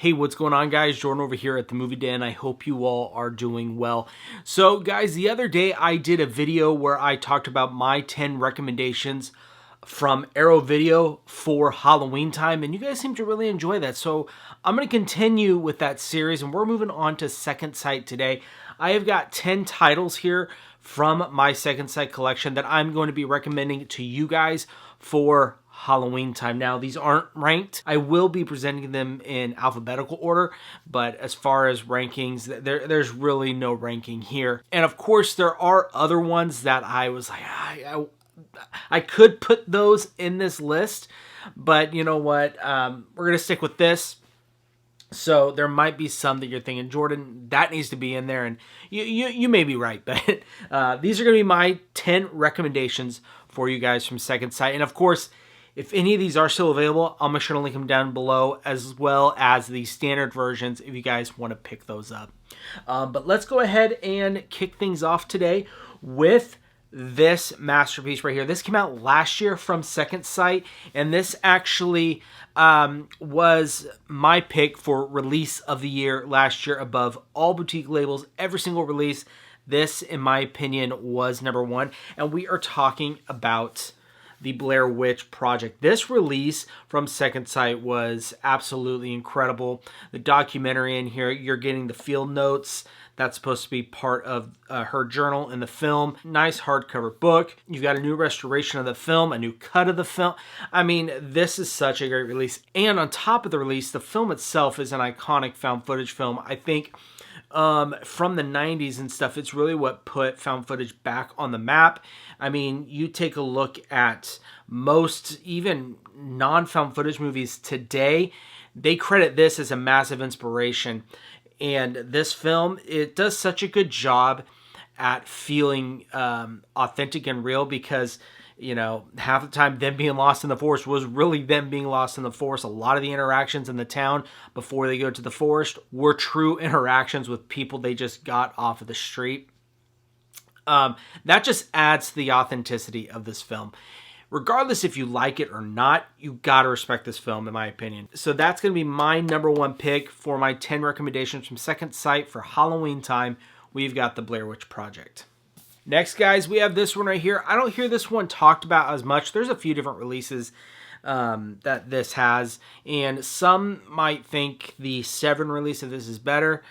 Hey, what's going on, guys? Jordan over here at the Movie Den. I hope you all are doing well. So, guys, the other day I did a video where I talked about my 10 recommendations from Arrow Video for Halloween time, and you guys seem to really enjoy that. So, I'm going to continue with that series, and we're moving on to Second Sight today. I have got 10 titles here from my Second Sight collection that I'm going to be recommending to you guys for Halloween time. Now, these aren't ranked. I will be presenting them in alphabetical order, but as far as rankings, there's really no ranking here. And of course, there are other ones that I was like, I could put those in this list, but you know what? We're going to stick with this. So there might be some that you're thinking, Jordan, that needs to be in there, and you may be right, but these are going to be my 10 recommendations for you guys from Second Sight. And of course, if any of these are still available, I'll make sure to link them down below, as well as the standard versions if you guys want to pick those up. But let's go ahead and kick things off today with this masterpiece right here. This came out last year from Second Sight, and this actually was my pick for release of the year last year above all boutique labels, every single release. This, in my opinion, was number one, and we are talking about the Blair Witch Project. This release from Second Sight was absolutely incredible. The documentary in here, you're getting the field notes. That's supposed to be part of her journal in the film. Nice hardcover book. You've got a new restoration of the film, a new cut of the film. I mean, this is such a great release. And on top of the release, the film itself is an iconic found footage film. I think from the 90s and stuff, it's really what put found footage back on the map. I mean, you take a look at most even non-found footage movies today, they credit this as a massive inspiration. And this film, it does such a good job at feeling authentic and real, because, you know, half the time them being lost in the forest was really them being lost in the forest. A lot of the interactions in the town before they go to the forest were true interactions with people they just got off of the street. That just adds to the authenticity of this film. Regardless if you like it or not, you gotta respect this film, in my opinion. So that's gonna be my number one pick for my 10 recommendations from Second Sight for Halloween time. We've got the Blair Witch Project. Next, guys, we have this one right here. I don't hear this one talked about as much. There's a few different releases that this has, and some might think the Severin release of this is better.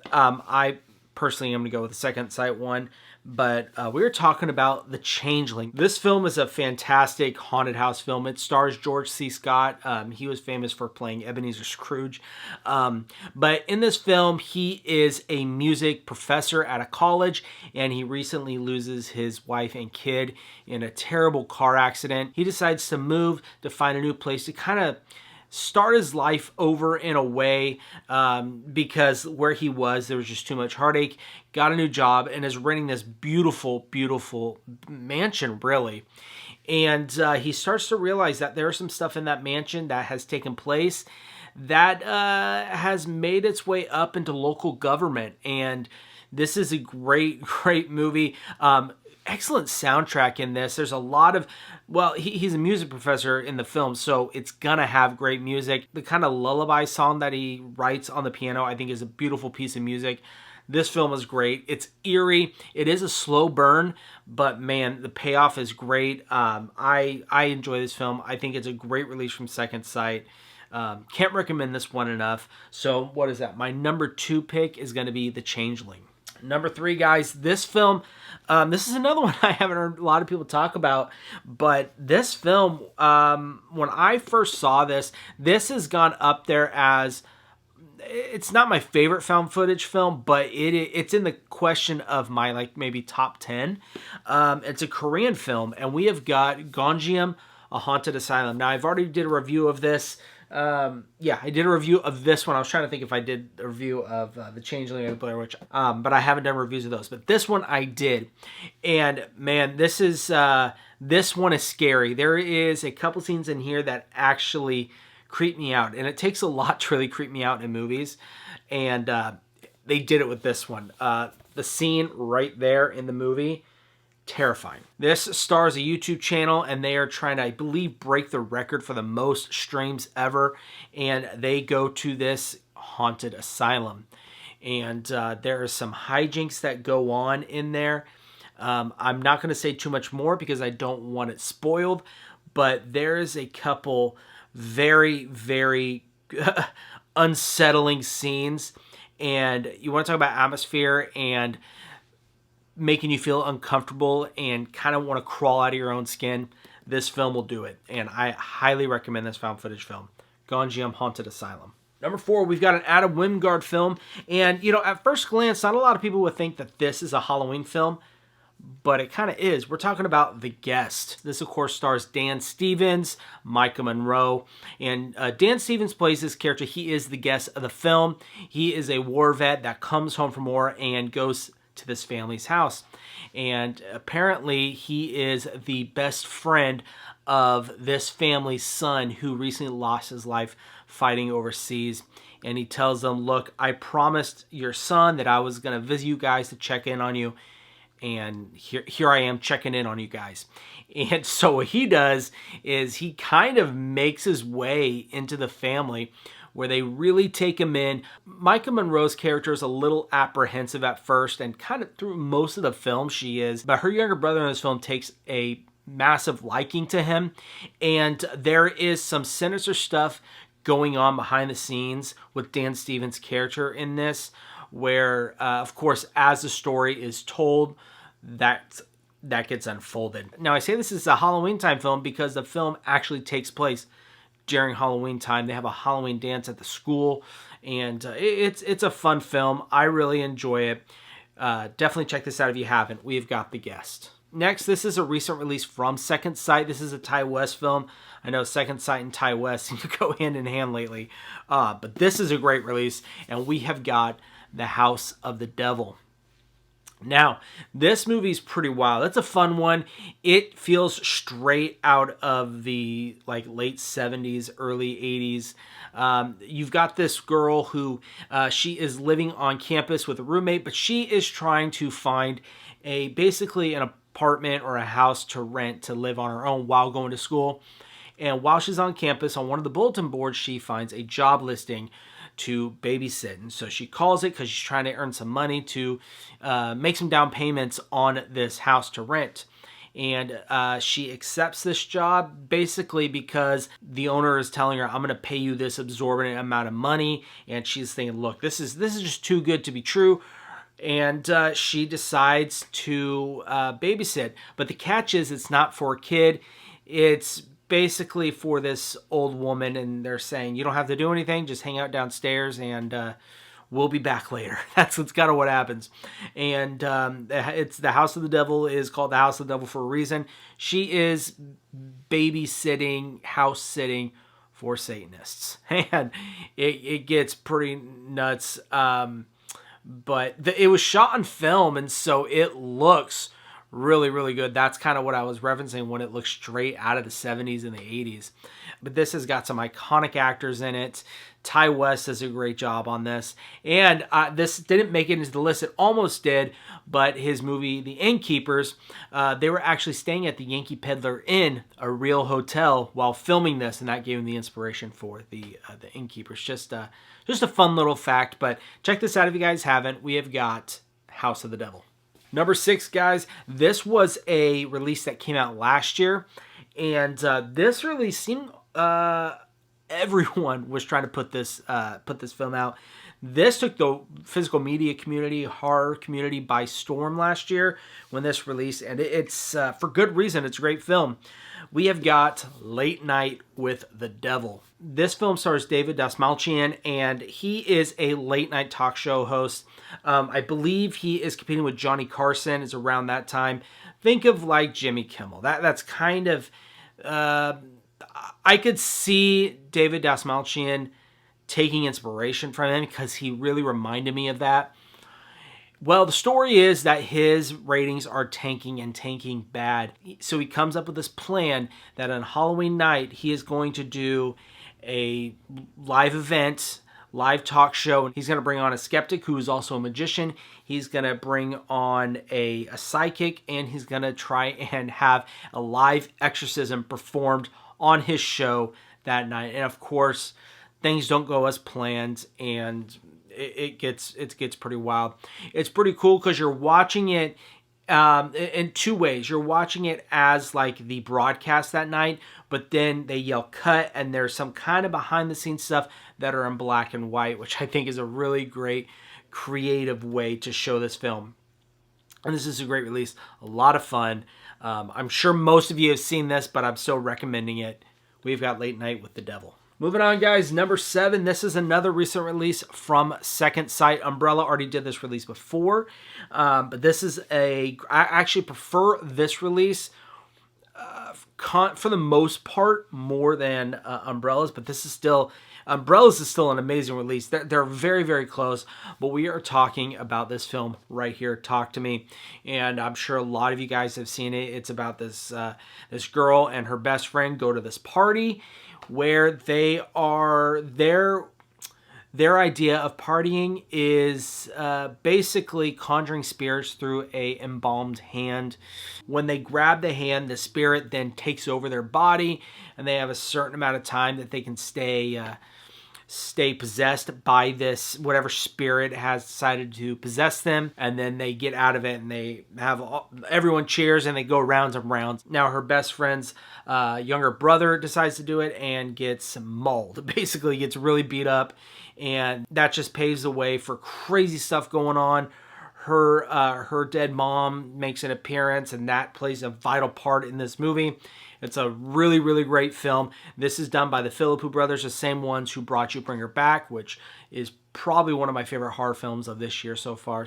I personally am going to go with the Second Sight one, but we were talking about The Changeling. This film is a fantastic haunted house film. It stars George C. Scott. He was famous for playing Ebenezer Scrooge. But in this film, he is a music professor at a college, and he recently loses his wife and kid in a terrible car accident. He decides to move to find a new place to kind of start his life over in a way, because where he was, there was just too much heartache. Got a new job and is renting this beautiful, beautiful mansion, really. And he starts to realize that there's some stuff in that mansion that has taken place that has made its way up into local government. And this is a great, great movie. Excellent soundtrack in this. There's a lot of, well, he's a music professor in the film, so it's gonna have great music. The kind of lullaby song that he writes on the piano, I think, is a beautiful piece of music. This film is great. It's eerie. It is a slow burn, but man, the payoff is great. I enjoy this film. I think it's a great release from Second Sight. Can't recommend this one enough. So what is that? My number 2 pick is going to be The Changeling. Number 3, guys, this film, this is another one I haven't heard a lot of people talk about, but this film, when I first saw this, this has gone up there as, it's not my favorite found footage film, but it's in the question of my, like, maybe top 10. It's a Korean film, and we have got Gonjiam, A Haunted Asylum. Now, I've already did a review of this. Yeah, I did a review of this one. I was trying to think if I did a review of The Changeling or The Blair Witch, but I haven't done reviews of those. But this one I did, and man, this one is scary. There is a couple scenes in here that actually creep me out, and it takes a lot to really creep me out in movies, and they did it with this one. The scene right there in the movie, terrifying. This stars a YouTube channel, and they are trying to, I believe, break the record for the most streams ever, and they go to this haunted asylum. And there are some hijinks that go on in there. I'm not going to say too much more because I don't want it spoiled, but there is a couple very, very unsettling scenes. And you want to talk about atmosphere and making you feel uncomfortable and kind of want to crawl out of your own skin, this film will do it. And I highly recommend this found footage film, Gonjiam Haunted Asylum. Number 4, we've got an Adam Wingard film. And, you know, at first glance, not a lot of people would think that this is a Halloween film, but it kind of is. We're talking about The Guest. This, of course, stars Dan Stevens, Micah Monroe. And Dan Stevens plays this character. He is the guest of the film. He is a war vet that comes home from war and goes to this family's house. And apparently, he is the best friend of this family's son who recently lost his life fighting overseas. And he tells them, look, I promised your son that I was going to visit you guys to check in on you. And here I am checking in on you guys. And so what he does is he kind of makes his way into the family where they really take him in. Micah Monroe's character is a little apprehensive at first, and kind of through most of the film she is. But her younger brother in this film takes a massive liking to him. And there is some sinister stuff going on behind the scenes with Dan Stevens' character in this, where, of course, as the story is told, that gets unfolded. Now, I say this is a Halloween time film because the film actually takes place during Halloween time. They have a Halloween dance at the school, and it's a fun film. I really enjoy it. Definitely check this out if you haven't. We've got The Guest. Next, this is a recent release from Second Sight. This is a Ty West film. I know Second Sight and Ty West seem to go hand in hand lately. But this is a great release, and we have got The House of the Devil. Now, this movie's pretty wild. It's a fun one. It feels straight out of the late 70s, early 80s. You've got this girl who she is living on campus with a roommate, but she is trying to find basically an apartment or a house to rent to live on her own while going to school. And while she's on campus, on one of the bulletin boards, she finds a job listing to babysit. And so she calls it because she's trying to earn some money to make some down payments on this house to rent. And she accepts this job basically because the owner is telling her, I'm going to pay you this exorbitant amount of money. And she's thinking, look, this is just too good to be true. And she decides to babysit. But the catch is it's not for a kid. It's basically for this old woman, and they're saying, you don't have to do anything, just hang out downstairs, and we'll be back later. That's kind of what happens. And it's the House of the Devil is called the House of the Devil for a reason. She is babysitting, house sitting for Satanists. And it gets pretty nuts. But it was shot on film, and so it looks really, really good. That's kind of what I was referencing when it looks straight out of the 70s and the 80s. But this has got some iconic actors in it. Ty West does a great job on this. And this didn't make it into the list. It almost did, but his movie, The Innkeepers, they were actually staying at the Yankee Peddler Inn, a real hotel, while filming this, and that gave him the inspiration for the Innkeepers. Just a fun little fact, but check this out if you guys haven't. We have got House of the Devil. Number 6, guys, this was a release that came out last year, and this release seemed everyone was trying to put this film out. This took the physical media community, horror community by storm last year when this released, and it's for good reason. It's a great film. We have got Late Night with the Devil. This film stars David Dastmalchian, and he is a late night talk show host. I believe he is competing with Johnny Carson. It's around that time. Think of like Jimmy Kimmel. That's kind of... I could see David Dastmalchian taking inspiration from him because he really reminded me of that. Well, the story is that his ratings are tanking and tanking bad. So he comes up with this plan that on Halloween night, he is going to do a live event, live talk show. He's going to bring on a skeptic who is also a magician. He's going to bring on a psychic, and he's going to try and have a live exorcism performed on his show that night. And of course, things don't go as planned, and it gets pretty wild. It's pretty cool because you're watching it in two ways. You're watching it as like the broadcast that night, but then they yell cut, and there's some kind of behind the scenes stuff that are in black and white, which I think is a really great creative way to show this film. And this is a great release, a lot of fun. I'm sure most of you have seen this, but I'm still recommending it. We've got Late Night with the Devil. Moving on, guys, number 7. This is another recent release from Second Sight. Umbrella already did this release before, but this is I actually prefer this release for the most part more than Umbrella's, but this is still... Umbrellas is still an amazing release. They're very, very close, but we are talking about this film right here, Talk to Me, and I'm sure a lot of you guys have seen it. It's about this this girl and her best friend go to this party where they are their idea of partying is basically conjuring spirits through a embalmed hand. When they grab the hand, the spirit then takes over their body, and they have a certain amount of time that they can stay possessed by this, whatever spirit has decided to possess them, and then they get out of it, and they have everyone cheers, and they go rounds and rounds. Now her best friend's younger brother decides to do it and gets mauled, basically gets really beat up, and that just paves the way for crazy stuff going on. Her dead mom makes an appearance, and that plays a vital part in this movie. It's a really, really great film. This is done by the Philippou brothers, the same ones who brought you Bring Her Back, which is probably one of my favorite horror films of this year so far.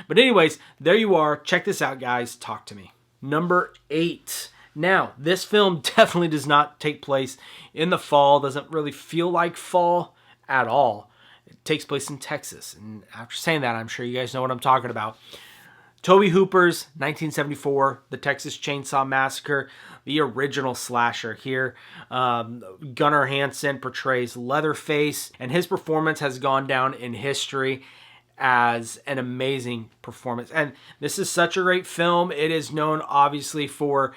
But anyways, there you are. Check this out, guys. Talk to Me. Number 8. Now, this film definitely does not take place in the fall. Doesn't really feel like fall at all. It takes place in Texas. And after saying that, I'm sure you guys know what I'm talking about. Tobe Hooper's 1974, The Texas Chainsaw Massacre, the original slasher here. Gunnar Hansen portrays Leatherface, and his performance has gone down in history as an amazing performance. And this is such a great film. It is known, obviously, for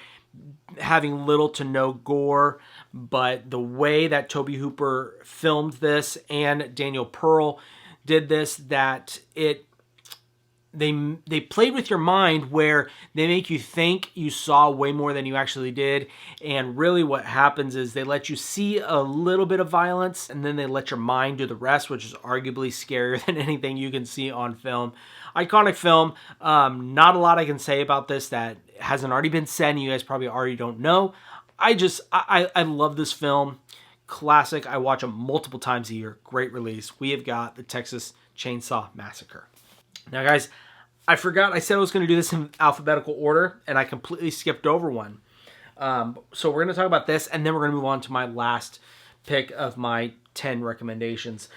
having little to no gore, but the way that Tobe Hooper filmed this and Daniel Pearl did this, that they played with your mind where they make you think you saw way more than you actually did. And really what happens is they let you see a little bit of violence, and then they let your mind do the rest, which is arguably scarier than anything you can see on film. Iconic film. Not a lot I can say about this that hasn't already been said and you guys probably already don't know. I love this film. Classic. I watch them multiple times a year. Great release. We have got The Texas Chainsaw Massacre. Now, guys, I forgot. I said I was going to do this in alphabetical order, and I completely skipped over one. So we're going to talk about this, and then we're going to move on to my last pick of my 10 recommendations.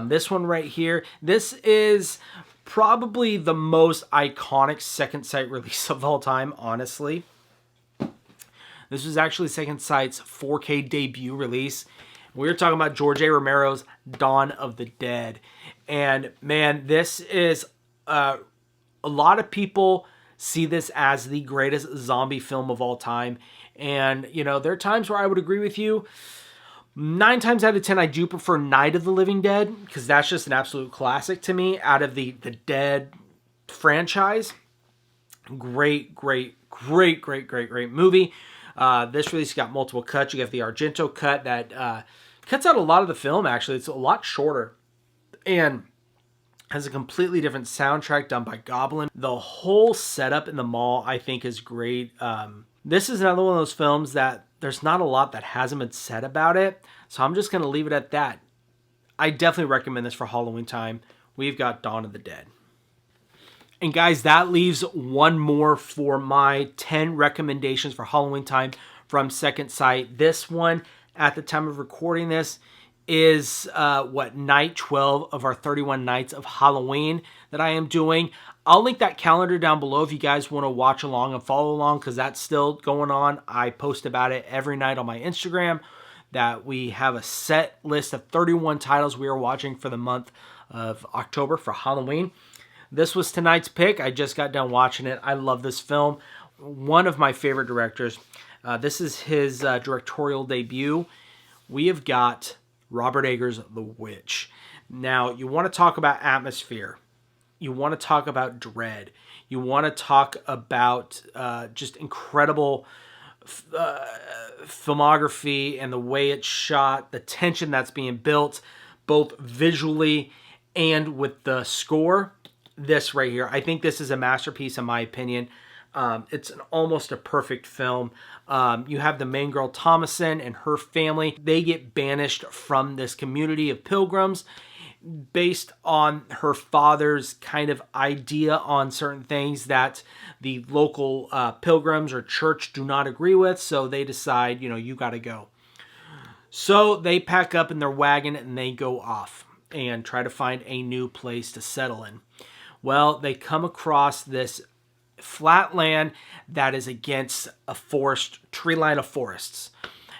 This one right here, this is probably the most iconic Second Sight release of all time, honestly. This was actually Second Sight's 4K debut release. We were talking about George A. Romero's Dawn of the Dead. And man, this is... a lot of people see this as the greatest zombie film of all time. And, you know, there are times where I would agree with you. 9 times out of 10, I do prefer Night of the Living Dead, because that's just an absolute classic to me out of the Dead franchise. Great movie. This release got multiple cuts. You have the Argento cut that cuts out a lot of the film, actually. It's a lot shorter. And has a completely different soundtrack done by Goblin. The whole setup in the mall, I think, is great. This is another one of those films that there's not a lot that hasn't been said about it, so I'm just going to leave it at that. I definitely recommend this for Halloween time. We've got Dawn of the Dead. And guys, that leaves one more for my 10 recommendations for Halloween time from Second Sight. This one, at the time of recording this, is night 12 of our 31 nights of Halloween that I am doing. I'll link that calendar down below if you guys want to watch along and follow along, because that's still going on. I post about it every night on my Instagram, that we have a set list of 31 titles we are watching for the month of October for Halloween. This was tonight's pick. I just got done watching it. I love this film. One of my favorite directors. This is his directorial debut. We have got Robert Eggers' The Witch. Now, you want to talk about atmosphere. You want to talk about dread. You want to talk about just incredible filmography and the way it's shot, the tension that's being built, both visually and with the score. This right here, I think this is a masterpiece in my opinion. It's almost a perfect film. You have the main girl, Thomasin, and her family. They get banished from this community of pilgrims based on her father's kind of idea on certain things that the local pilgrims or church do not agree with. So they decide, you got to go. So they pack up in their wagon and they go off and try to find a new place to settle in. Well, they come across this flat land that is against a tree line of forests.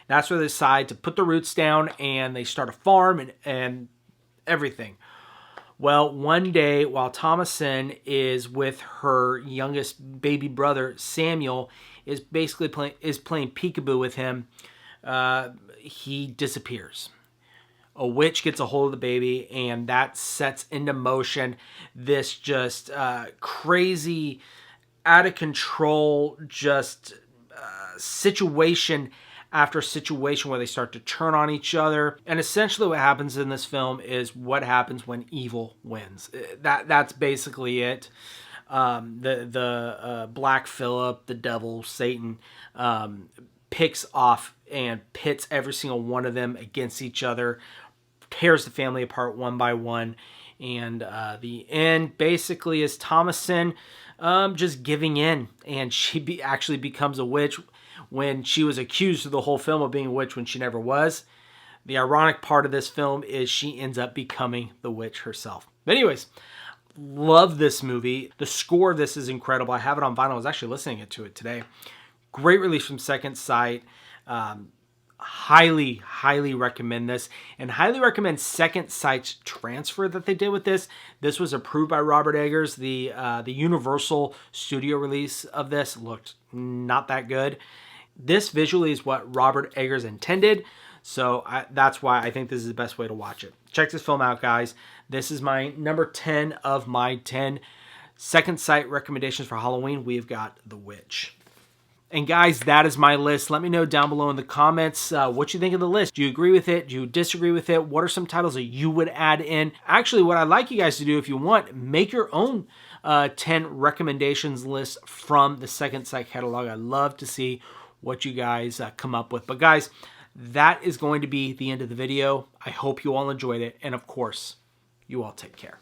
That's where they decide to put the roots down and they start a farm and everything. Well, one day while Thomasin is with her youngest baby brother, Samuel, is basically playing peekaboo with him, he disappears. A witch gets a hold of the baby, and that sets into motion this just crazy, out of control, just situation after situation where they start to turn on each other. And essentially what happens in this film is what happens when evil wins. That's basically it. The Black Phillip, the devil, Satan, picks off and pits every single one of them against each other, tears the family apart one by one. And the end basically is Thomasin just giving in, and she actually becomes a witch when she was accused through the whole film of being a witch when she never was. The ironic part of this film is she ends up becoming the witch herself. But anyways, love this movie. The score of this is incredible. I have it on vinyl. I was actually listening to it today. Great release from Second Sight. Highly, highly recommend this, and highly recommend Second Sight's transfer that they did with this. This was approved by Robert Eggers. The Universal Studio release of this looked not that good. This visually is what Robert Eggers intended, so that's why I think this is the best way to watch it. Check this film out, guys. This is my number 10 of my 10 Second Sight recommendations for Halloween. We've got The Witch. And guys, that is my list. Let me know down below in the comments what you think of the list. Do you agree with it? Do you disagree with it? What are some titles that you would add in? Actually, what I'd like you guys to do, if you want, make your own 10 recommendations list from the Second Sight catalog. I'd love to see what you guys come up with. But guys, that is going to be the end of the video. I hope you all enjoyed it. And of course, you all take care.